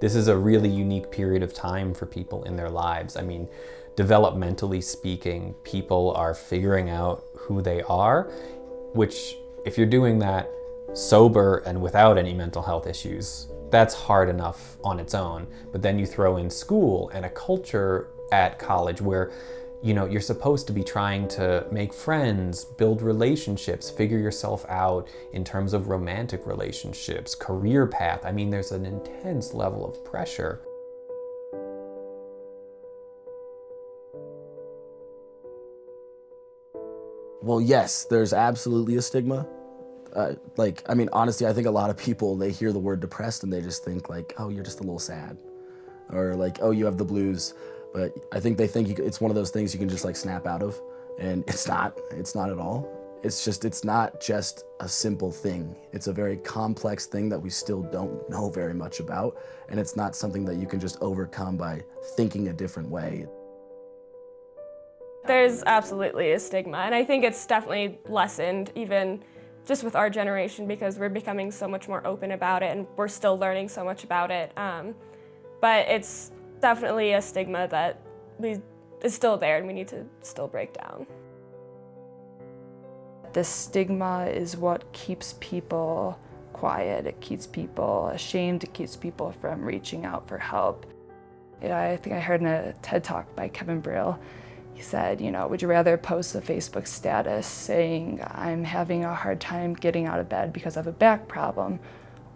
this is a really unique period of time for people in their lives. I mean, developmentally speaking, people are figuring out who they are, which if you're doing that sober and without any mental health issues, that's hard enough on its own. But then you throw in school and a culture at college where, you know, you're supposed to be trying to make friends, build relationships, figure yourself out in terms of romantic relationships, career path. I mean, there's an intense level of pressure. Well, yes, there's absolutely a stigma. Honestly, I think a lot of people, they hear the word depressed and they just think like, oh, you're just a little sad. Or like, oh, you have the blues. But I think they think it's one of those things you can just like snap out of. And it's not at all. It's not just a simple thing. It's a very complex thing that we still don't know very much about. And it's not something that you can just overcome by thinking a different way. There's absolutely a stigma, and I think it's definitely lessened even just with our generation because we're becoming so much more open about it and we're still learning so much about it. But it's definitely a stigma that is still there and we need to still break down. The stigma is what keeps people quiet. It keeps people ashamed. It keeps people from reaching out for help. I think I heard in a TED Talk by Kevin Brill, he said, you know, would you rather post a Facebook status saying I'm having a hard time getting out of bed because I have a back problem,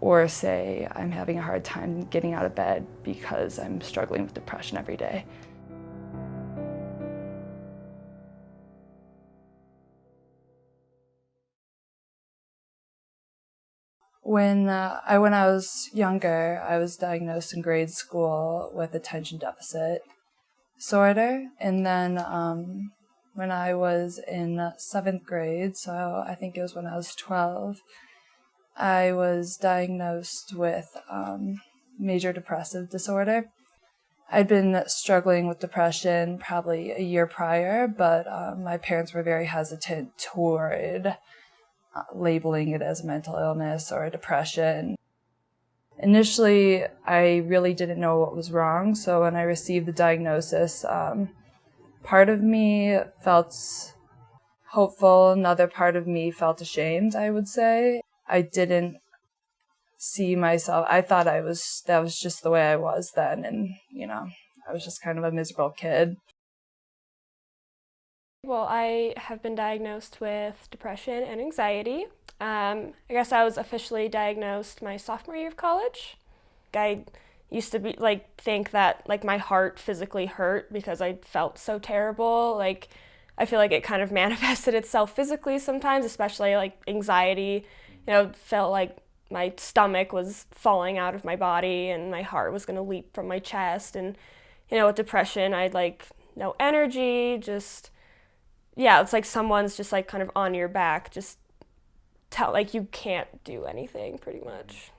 or say I'm having a hard time getting out of bed because I'm struggling with depression every day? When I was younger, I was diagnosed in grade school with attention deficit disorder, and then when I was in 7th grade, so I think it was when I was 12, I was diagnosed with major depressive disorder. I'd been struggling with depression probably a year prior, but my parents were very hesitant toward labeling it as a mental illness or a depression. Initially, I really didn't know what was wrong, so when I received the diagnosis, part of me felt hopeful, another part of me felt ashamed, I would say. I didn't see myself, I thought that was just the way I was then, and, you know, I was just kind of a miserable kid. Well, I have been diagnosed with depression and anxiety. I guess I was officially diagnosed my sophomore year of college. I used to think that my heart physically hurt because I felt so terrible. I feel like it kind of manifested itself physically sometimes, especially anxiety. You know, felt like my stomach was falling out of my body and my heart was going to leap from my chest. And, you know, with depression, I had no energy, it's like someone's just kind of on your back, just you can't do anything pretty much.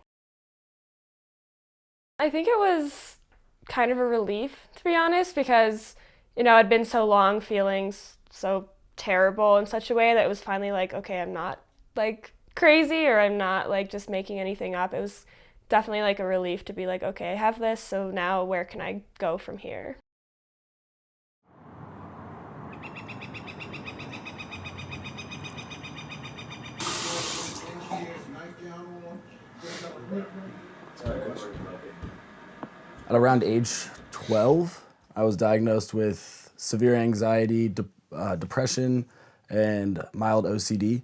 I think it was kind of a relief, to be honest, because, you know, I'd been so long feeling so terrible in such a way that it was finally okay, I'm not crazy, or I'm not just making anything up. It was definitely a relief to be okay, I have this, so now where can I go from here? At around age 12, I was diagnosed with severe anxiety, depression, and mild OCD.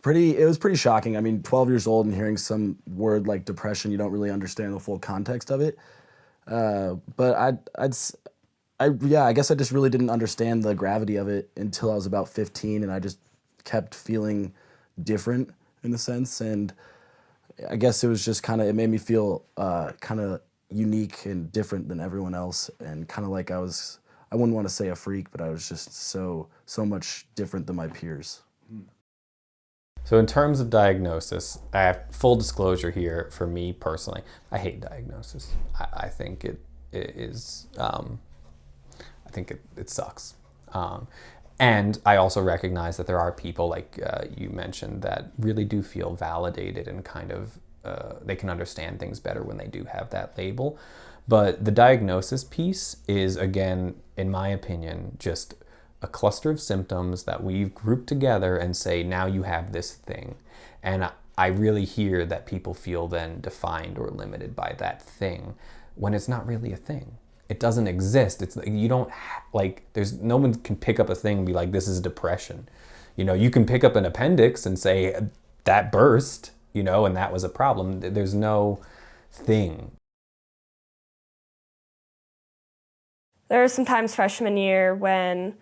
It was pretty shocking. I mean, 12 years old and hearing some word like depression, you don't really understand the full context of it. But I guess I just really didn't understand the gravity of it until I was about 15, and I just kept feeling different in a sense. And I guess it was just it made me feel kind of unique and different than everyone else, and kind of like I wouldn't want to say a freak, but I was just so much different than my peers. So in terms of diagnosis, I have full disclosure here for me personally. I hate diagnosis. I think it is, I think it sucks. And I also recognize that there are people you mentioned that really do feel validated and kind of they can understand things better when they do have that label. But the diagnosis piece is, again, in my opinion, just a cluster of symptoms that we've grouped together and say, now you have this thing. And I really hear that people feel then defined or limited by that thing when it's not really a thing. It doesn't exist. It's you don't there's no one can pick up a thing and be like, this is depression. You know, you can pick up an appendix and say that burst, you know, and that was a problem. There's no thing. There were some times freshman year when,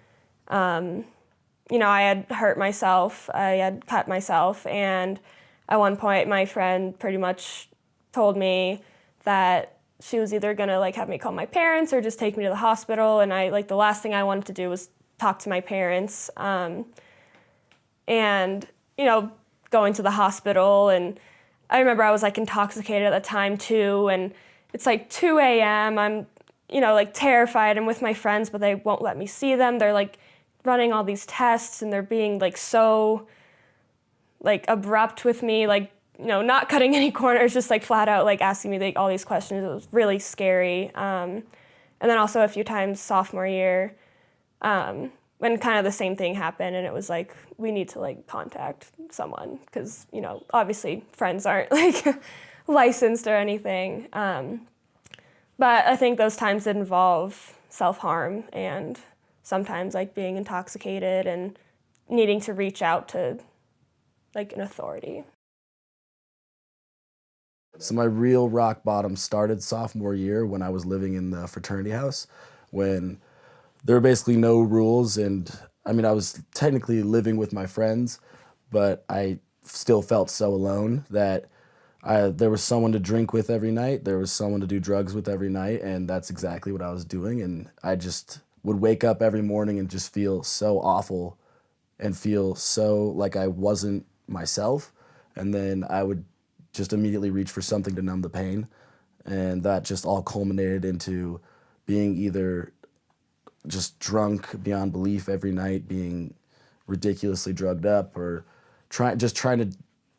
you know, I had hurt myself, I had cut myself, and at one point my friend pretty much told me that she was either gonna like have me call my parents or just take me to the hospital, and the last thing I wanted to do was talk to my parents. And, you know, going to the hospital, and I remember I was like intoxicated at the time too, and it's like 2 a.m. I'm, you know, like terrified. I'm with my friends, but they won't let me see them. They're like running all these tests and they're being like so like abrupt with me, like, you know, not cutting any corners, just like flat out like asking me like all these questions. It was really scary. And then also a few times sophomore year, when kind of the same thing happened, and it was like, we need to like contact someone because, you know, obviously friends aren't like licensed or anything. But I think those times did involve self-harm and sometimes like being intoxicated and needing to reach out to like an authority. So my real rock bottom started sophomore year when I was living in the fraternity house, when there were basically no rules. And I mean, I was technically living with my friends, but I still felt so alone that there was someone to drink with every night. There was someone to do drugs with every night, and that's exactly what I was doing. And I just would wake up every morning and just feel so awful and feel so like I wasn't myself. And then I would just immediately reach for something to numb the pain. And that just all culminated into being either just drunk beyond belief every night, being ridiculously drugged up, or trying to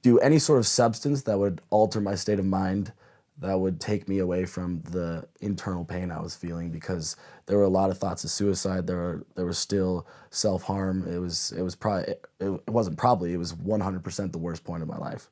do any sort of substance that would alter my state of mind, that would take me away from the internal pain I was feeling, because there were a lot of thoughts of suicide. There was still self-harm. It was 100% the worst point of my life.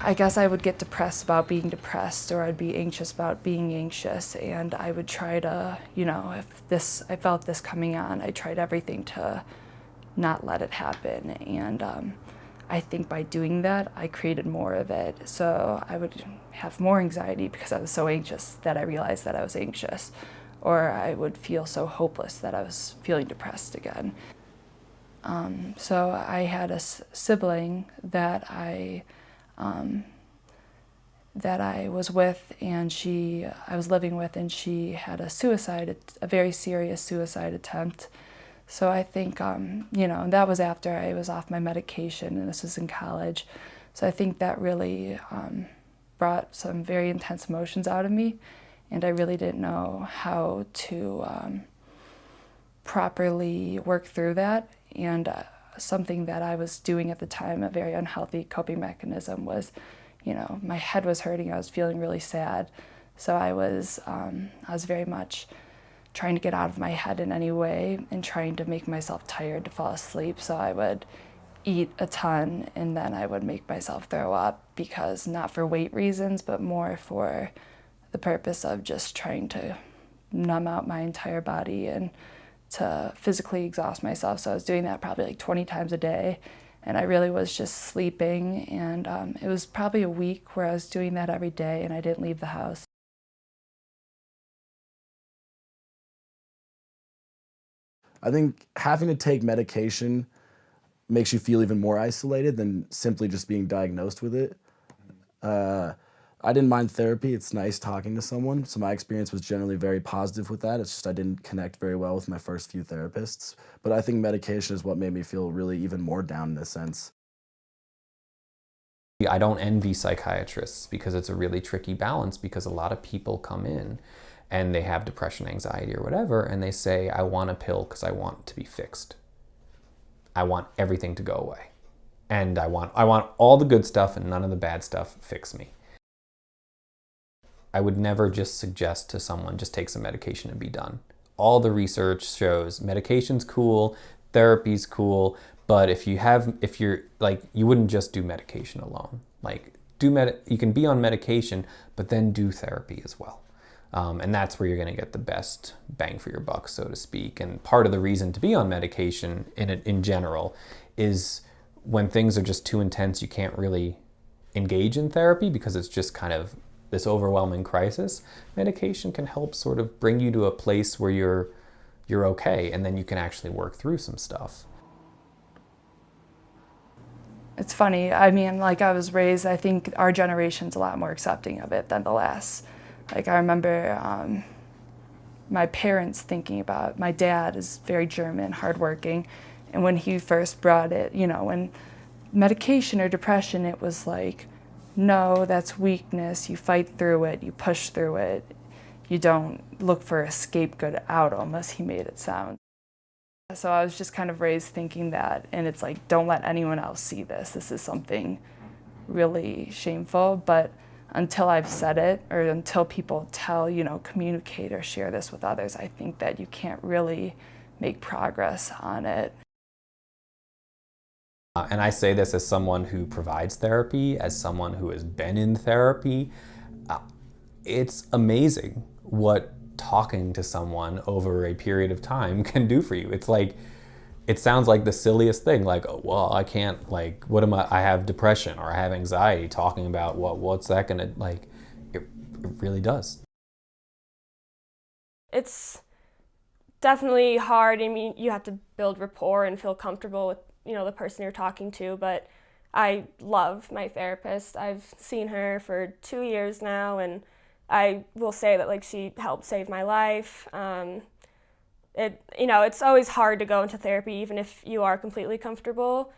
I guess I would get depressed about being depressed, or I'd be anxious about being anxious, and I would try to, you know, I felt this coming on, I tried everything to not let it happen, and I think by doing that, I created more of it. So I would have more anxiety because I was so anxious that I realized that I was anxious, or I would feel so hopeless that I was feeling depressed again. So I had a sibling that I was with, and I was living with, and she had a very serious suicide attempt. So I think, you know, that was after I was off my medication, and this was in college. So I think that really brought some very intense emotions out of me, and I really didn't know how to properly work through that. And something that I was doing at the time, a very unhealthy coping mechanism, was, you know, my head was hurting, I was feeling really sad. So I was very much trying to get out of my head in any way and trying to make myself tired to fall asleep. So I would eat a ton, and then I would make myself throw up, because not for weight reasons, but more for the purpose of just trying to numb out my entire body and to physically exhaust myself. So I was doing that probably like 20 times a day, and I really was just sleeping. And it was probably a week where I was doing that every day, and I didn't leave the house. I think having to take medication makes you feel even more isolated than simply just being diagnosed with it. I didn't mind therapy. It's nice talking to someone. So my experience was generally very positive with that. It's just I didn't connect very well with my first few therapists. But I think medication is what made me feel really even more down in a sense. I don't envy psychiatrists because it's a really tricky balance, because a lot of people come in and they have depression, anxiety, or whatever, and they say, I want a pill because I want to be fixed. I want everything to go away. And I want all the good stuff and none of the bad stuff. Fix me. I would never just suggest to someone, just take some medication and be done. All the research shows medication's cool, therapy's cool, but if you're like, you wouldn't just do medication alone. Like, you can be on medication, but then do therapy as well. And that's where you're going to get the best bang for your buck, so to speak. And part of the reason to be on medication in general is when things are just too intense, you can't really engage in therapy because it's just kind of this overwhelming crisis. Medication can help sort of bring you to a place where you're okay, and then you can actually work through some stuff. It's funny. I mean, like, I was raised, I think our generation's a lot more accepting of it than the last. Like, I remember my parents thinking about, my dad is very German, hardworking, and when he first brought it, you know, when medication or depression, it was like, no, that's weakness, you fight through it, you push through it, you don't look for a scapegoat out, almost, he made it sound. So I was just kind of raised thinking that, and it's like, don't let anyone else see this. This is something really shameful, but until I've said it, or until people tell, you know, communicate or share this with others, I think that you can't really make progress on it. And I say this as someone who provides therapy, as someone who has been in therapy. It's amazing what talking to someone over a period of time can do for you. It's like, it sounds like the silliest thing, like, oh, well, I can't, like, what am I have depression or I have anxiety, talking about what's that gonna, like, it really does. It's definitely hard. I mean, you have to build rapport and feel comfortable with, you know, the person you're talking to, but I love my therapist. I've seen her for 2 years now, and I will say that, like, she helped save my life. You know, it's always hard to go into therapy even if you are completely comfortable.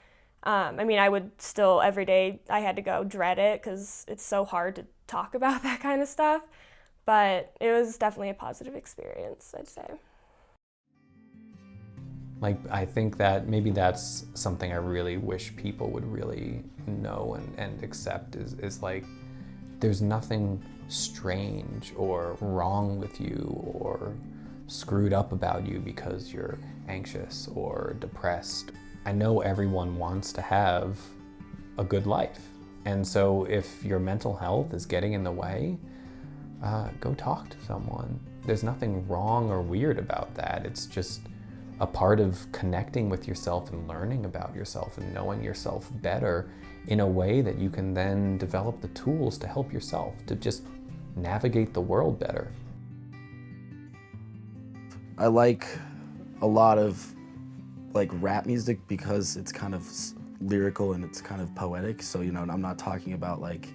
I mean, I would still, every day I had to go, dread it because it's so hard to talk about that kind of stuff. But it was definitely a positive experience, I'd say. Like, I think that maybe that's something I really wish people would really know and accept is like, there's nothing strange or wrong with you or screwed up about you because you're anxious or depressed. I know everyone wants to have a good life. And so if your mental health is getting in the way, go talk to someone. There's nothing wrong or weird about that. It's just a part of connecting with yourself and learning about yourself and knowing yourself better in a way that you can then develop the tools to help yourself to just navigate the world better. I like a lot of like rap music because it's kind of lyrical and it's kind of poetic. So, you know, I'm not talking about like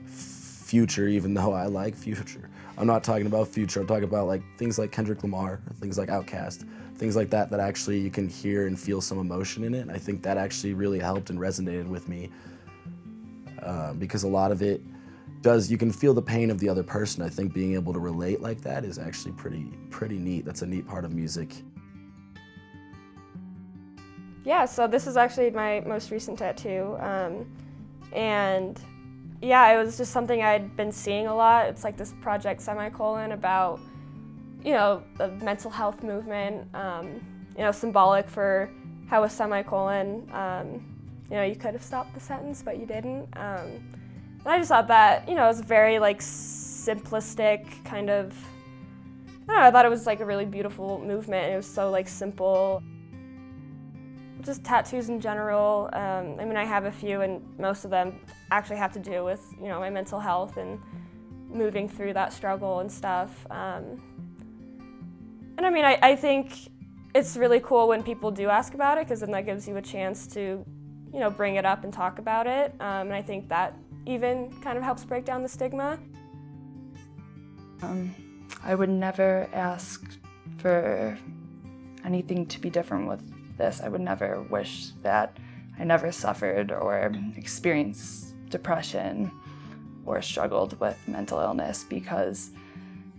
Future, even though I like Future. I'm not talking about Future. I'm talking about like things like Kendrick Lamar, things like Outkast, things like that actually you can hear and feel some emotion in it. And I think that actually really helped and resonated with me because a lot of it you can feel the pain of the other person. I think being able to relate like that is actually pretty neat. That's a neat part of music. Yeah, so this is actually my most recent tattoo. And yeah, it was just something I'd been seeing a lot. It's like this Project Semicolon about, you know, the mental health movement, you know, symbolic for how a semicolon, you know, you could have stopped the sentence, but you didn't. And I just thought that, you know, it was very like simplistic kind of, I don't know, I thought it was like a really beautiful movement. It was so like simple. Just tattoos in general. I mean, I have a few, and most of them actually have to do with, you know, my mental health and moving through that struggle and stuff. And I mean, I think it's really cool when people do ask about it, because then that gives you a chance to, you know, bring it up and talk about it. And I think that even kind of helps break down the stigma. I would never ask for anything to be different with this. I would never wish that I never suffered or experienced depression or struggled with mental illness, because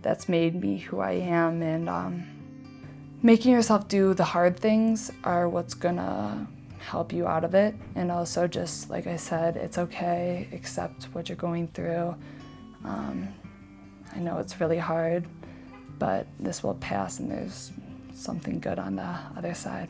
that's made me who I am, and making yourself do the hard things are what's gonna help you out of it. And also, just like I said, it's okay, accept what you're going through. I know it's really hard, but this will pass and there's something good on the other side.